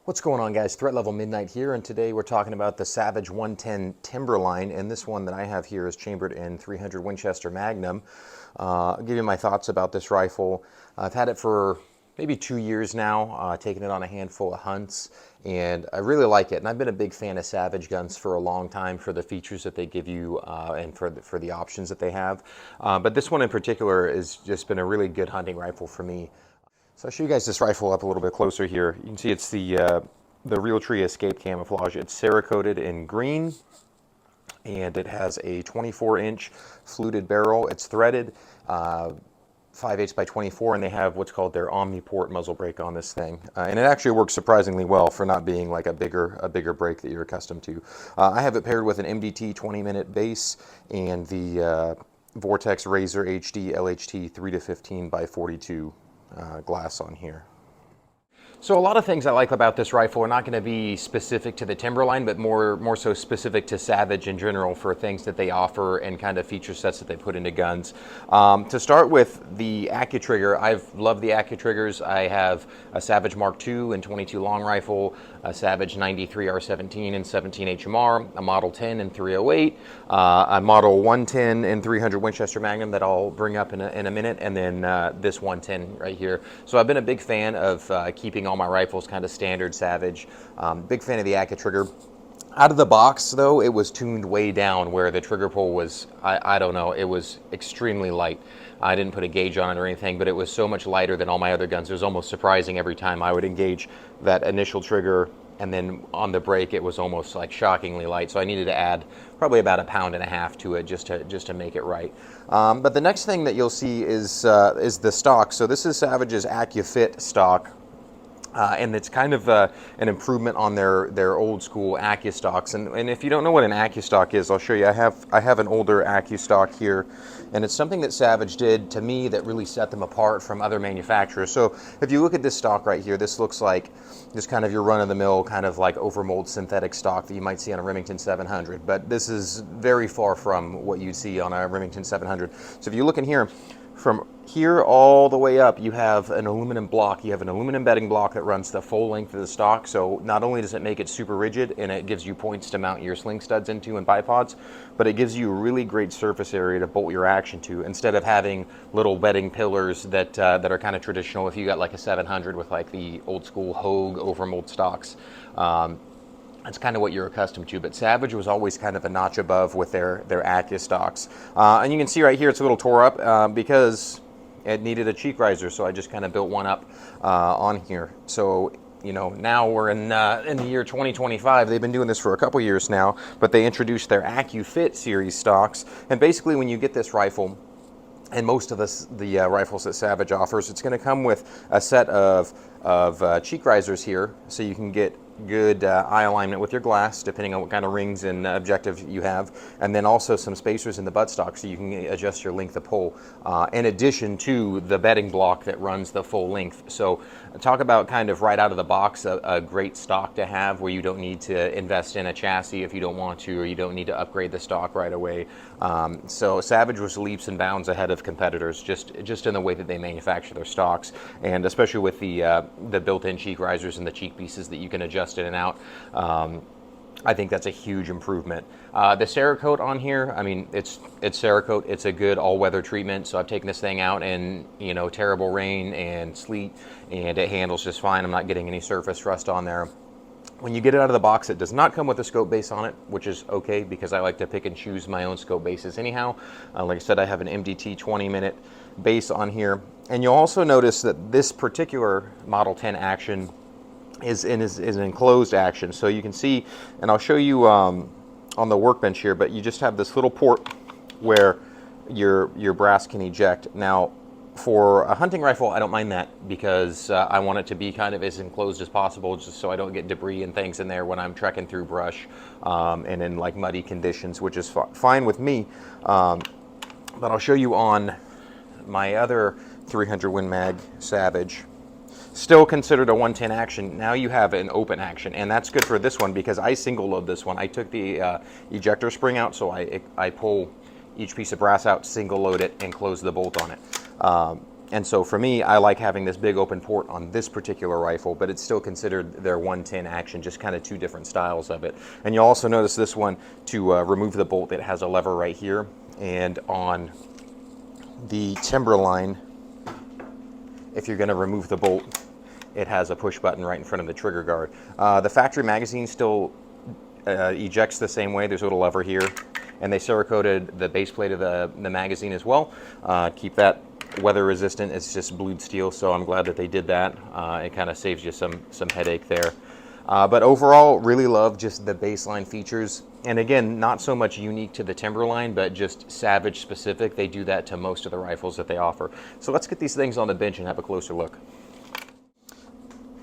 What's going on, guys? Threat Level Midnight here, and today we're talking about the Savage 110 Timberline, and this one that I have here is chambered in 300 Winchester Magnum. I'll give you my thoughts about this rifle. I've had it for maybe 2 years now, taking it on a handful of hunts, and I really like it. And I've been a big fan of Savage guns for a long time for the features that they give you and for the options that they have. But this one in particular has just been a really good hunting rifle for me. So I'll show you guys this rifle up a little bit closer here. You can see it's the Realtree Escape camouflage. It's Cerakoted in green, and it has a 24-inch fluted barrel. It's threaded, 5/8 by 24, and they have what's called their Omniport muzzle brake on this thing. And it actually works surprisingly well for not being like a bigger brake that you're accustomed to. I have it paired with an MDT 20-minute base and the Vortex Razor HD LHT 3-15 by 42 glass on here. So a lot of things I like about this rifle are not going to be specific to the Timberline, but more so specific to Savage in general for things that they offer and kind of feature sets that they put into guns. To start with, the AccuTrigger, I've loved the AccuTriggers. I have a Savage Mark II and 22 long rifle, a Savage 93 R17 and 17 HMR, a Model 10 and 308, a Model 110 and 300 Winchester Magnum that I'll bring up in a minute, and then this 110 right here. So I've been a big fan of keeping all my rifles kind of standard Savage. Big fan of the AccuTrigger. Out of the box, though, it was tuned way down where the trigger pull was, I don't know, it was extremely light. I didn't put a gauge on it or anything, but it was so much lighter than all my other guns. It was almost surprising every time I would engage that initial trigger, and then on the brake it was almost like shockingly light. So I needed to add probably about 1.5 pounds to it just to make it right. But the next thing that you'll see is the stock. So this is Savage's AccuFit stock. And it's kind of an improvement on their old school AccuStocks. And if you don't know what an AccuStock is, I'll show you. I have an older AccuStock here, and it's something that Savage did to me that really set them apart from other manufacturers. So if you look at this stock right here, this looks like just kind of your run-of-the-mill kind of like overmold synthetic stock that you might see on a Remington 700. But this is very far from what you'd see on a Remington 700. So if you look in here, from here all the way up, you have an aluminum block. You have an aluminum bedding block that runs the full length of the stock. So not only does it make it super rigid and it gives you points to mount your sling studs into and bipods, but it gives you a really great surface area to bolt your action to, instead of having little bedding pillars that are kind of traditional if you got like a 700 with like the old school Hogue overmold stocks. That's kind of what you're accustomed to, but Savage was always kind of a notch above with their AccuStocks. And you can see right here it's a little tore up because it needed a cheek riser, so I just kind of built one up on here. So, you know, now we're in the year 2025. They've been doing this for a couple years now, but they introduced their AccuFit series stocks. And basically when you get this rifle, and most of the rifles that Savage offers, it's going to come with a set of cheek risers here, so you can get good eye alignment with your glass, depending on what kind of rings and objective you have, and then also some spacers in the buttstock so you can adjust your length of pull, in addition to the bedding block that runs the full length. So talk about kind of right out of the box a great stock to have, where you don't need to invest in a chassis if you don't want to, or you don't need to upgrade the stock right away. So Savage was leaps and bounds ahead of competitors just in the way that they manufacture their stocks, and especially with the built-in cheek risers and the cheek pieces that you can adjust in and out. I think that's a huge improvement. The Cerakote on here, I mean, it's Cerakote. It's a good all-weather treatment. So I've taken this thing out in, you know, terrible rain and sleet, and it handles just fine. I'm not getting any surface rust on there. When you get it out of the box, it does not come with a scope base on it, which is okay because I like to pick and choose my own scope bases anyhow. Like I said, I have an MDT 20-minute base on here. And you'll also notice that this particular Model 10 action is an enclosed action. So you can see, and I'll show you on the workbench here, but you just have this little port where your brass can eject. Now, for a hunting rifle, I don't mind that because I want it to be kind of as enclosed as possible, just so I don't get debris and things in there when I'm trekking through brush and in like muddy conditions, which is fine with me. But I'll show you on my other 300 Win Mag Savage. Still considered a 110 action. Now you have an open action, and that's good for this one because I single load this one. I took the ejector spring out, so I pull each piece of brass out, single load it, and close the bolt on it. And so for me, I like having this big open port on this particular rifle, but it's still considered their 110 action, just kind of two different styles of it. And you'll also notice this one, to remove the bolt, it has a lever right here. And on the Timberline, if you're going to remove the bolt, it has a push button right in front of the trigger guard. The factory magazine still ejects the same way. There's a little lever here, and they Cerakoted the base plate of the magazine as well. Keep that weather resistant. It's just blued steel, so I'm glad that they did that. It kind of saves you some headache there. But overall, really love just the baseline features. And again, not so much unique to the Timberline, but just Savage specific. They do that to most of the rifles that they offer. So let's get these things on the bench and have a closer look.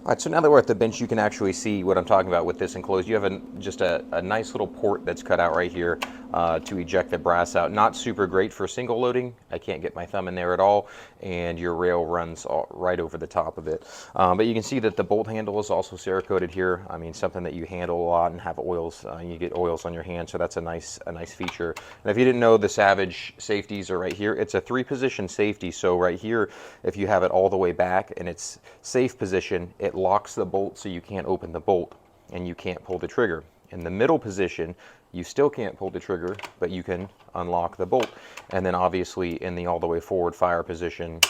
All right, so now that we're at the bench, you can actually see what I'm talking about with this enclosed. You have just a nice little port that's cut out right here to eject the brass out. Not super great for single loading. I can't get my thumb in there at all, and your rail runs right over the top of it. But you can see that the bolt handle is also Cerakoted here. I mean, something that you handle a lot and have oils. You get oils on your hand, so that's a nice feature. And if you didn't know, the Savage safeties are right here. It's a 3-position safety, so right here, if you have it all the way back and it's safe position, it locks the bolt so you can't open the bolt and you can't pull the trigger. In the middle position, you still can't pull the trigger, but you can unlock the bolt. And then obviously in the all the way forward fire position,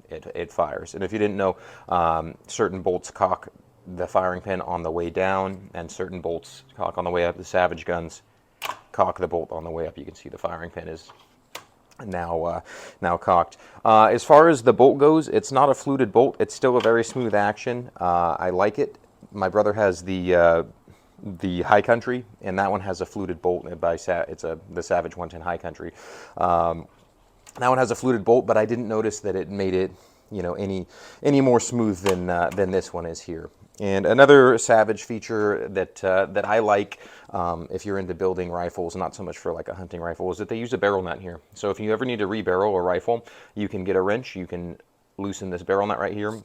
it fires. And if you didn't know, certain bolts cock the firing pin on the way down, and certain bolts cock on the way up. The Savage guns cock the bolt on the way up. You can see the firing pin is now cocked. As far as the bolt goes, it's not a fluted bolt. It's still a very smooth action. I like it. My brother has the High Country, and that one has a fluted bolt. It's the Savage 110 High Country. That one has a fluted bolt, but I didn't notice that it made it, any more smooth than this one is here. And another Savage feature that I like, if you're into building rifles, not so much for like a hunting rifle, is that they use a barrel nut here. So if you ever need to rebarrel a rifle, you can get a wrench, you can loosen this barrel nut right here,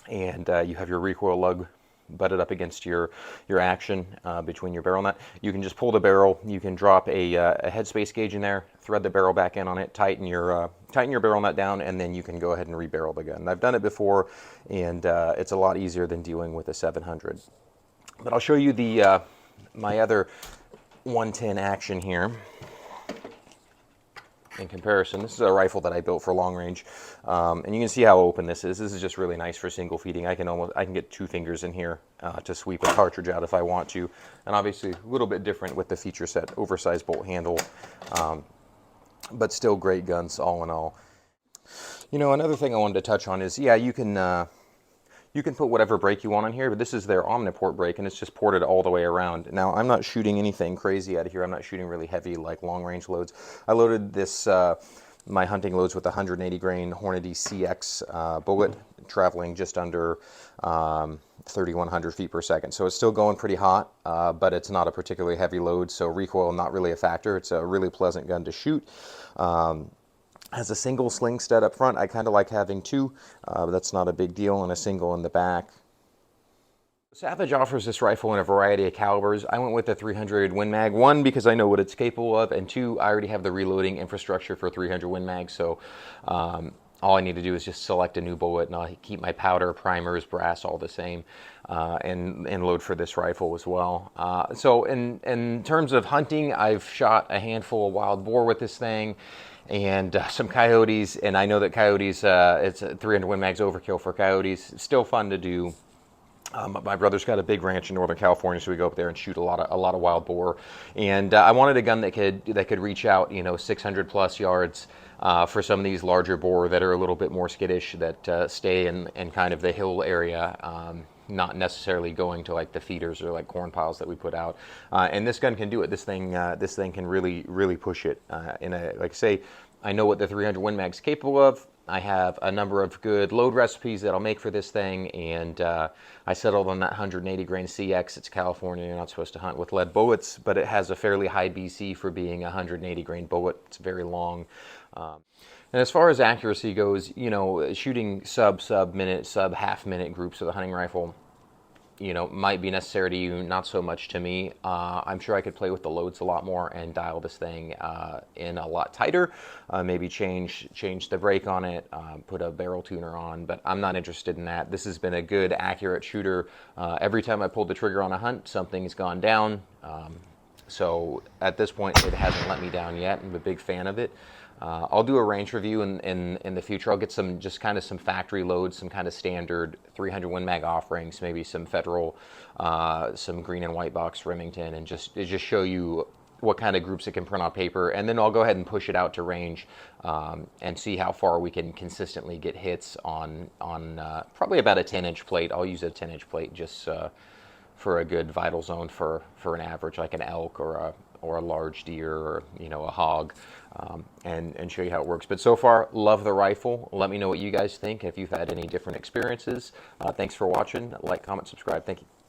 and you have your recoil lug butted up against your action between your barrel nut. You can just pull the barrel. You can drop a headspace gauge in there, thread the barrel back in on it, tighten your barrel nut down, and then you can go ahead and rebarrel the gun. I've done it before, and it's a lot easier than dealing with a 700. But I'll show you my other 110 action here. In comparison, this is a rifle that I built for long range, and you can see how open this is. This is just really nice for single feeding. I can get 2 fingers in here to sweep a cartridge out if I want to, and obviously a little bit different with the feature set, oversized bolt handle, but still great guns all in all. Another thing I wanted to touch on is, yeah, you can put whatever brake you want on here, but this is their Omniport brake, and it's just ported all the way around. Now, I'm not shooting anything crazy out of here. I'm not shooting really heavy, like long-range loads. I loaded my hunting loads with a 180 grain Hornady CX bullet, traveling just under 3,100 feet per second. So it's still going pretty hot, but it's not a particularly heavy load, so recoil not really a factor. It's a really pleasant gun to shoot. Has a single sling stud up front. I kind of like having 2, but that's not a big deal, and a single in the back. Savage offers this rifle in a variety of calibers. I went with the 300 Win Mag, 1, because I know what it's capable of, and 2, I already have the reloading infrastructure for 300 Win Mag, so all I need to do is just select a new bullet, and I'll keep my powder, primers, brass all the same, and load for this rifle as well. So in terms of hunting, I've shot a handful of wild boar with this thing, and some coyotes, and I know that coyotes, it's a 300 Win Mag's overkill for coyotes. It's still fun to do. My brother's got a big ranch in Northern California, so we go up there and shoot a lot of wild boar. And I wanted a gun that could reach out, 600 plus yards for some of these larger boar that are a little bit more skittish, that stay in kind of the hill area. Not necessarily going to like the feeders or like corn piles that we put out, and this gun can do it. This thing can really push it. Like I say, I know what the 300 Win Mag's capable of. I have a number of good load recipes that I'll make for this thing, and I settled on that 180 grain CX. It's California. You're not supposed to hunt with lead bullets, but it has a fairly high BC for being a 180 grain bullet. It's very long. And as far as accuracy goes, shooting sub-minute, sub-half-minute groups of the hunting rifle, might be necessary to you, not so much to me. I'm sure I could play with the loads a lot more and dial this thing in a lot tighter. Maybe change the brake on it, put a barrel tuner on, but I'm not interested in that. This has been a good, accurate shooter. Every time I pulled the trigger on a hunt, something's gone down. So at this point, it hasn't let me down yet. I'm a big fan of it. I'll do a range review in the future. I'll get some some factory loads, some kind of standard 300 Win Mag offerings, maybe some Federal, some green and white box Remington, and just show you what kind of groups it can print on paper. And then I'll go ahead and push it out to range and see how far we can consistently get hits on probably about a 10-inch plate. I'll use a 10-inch plate just for a good vital zone for an average, like an elk or a large deer or a hog, and show you how it works. But so far, love the rifle. Let me know what you guys think if you've had any different experiences. Thanks for watching. Like, comment, subscribe. Thank you.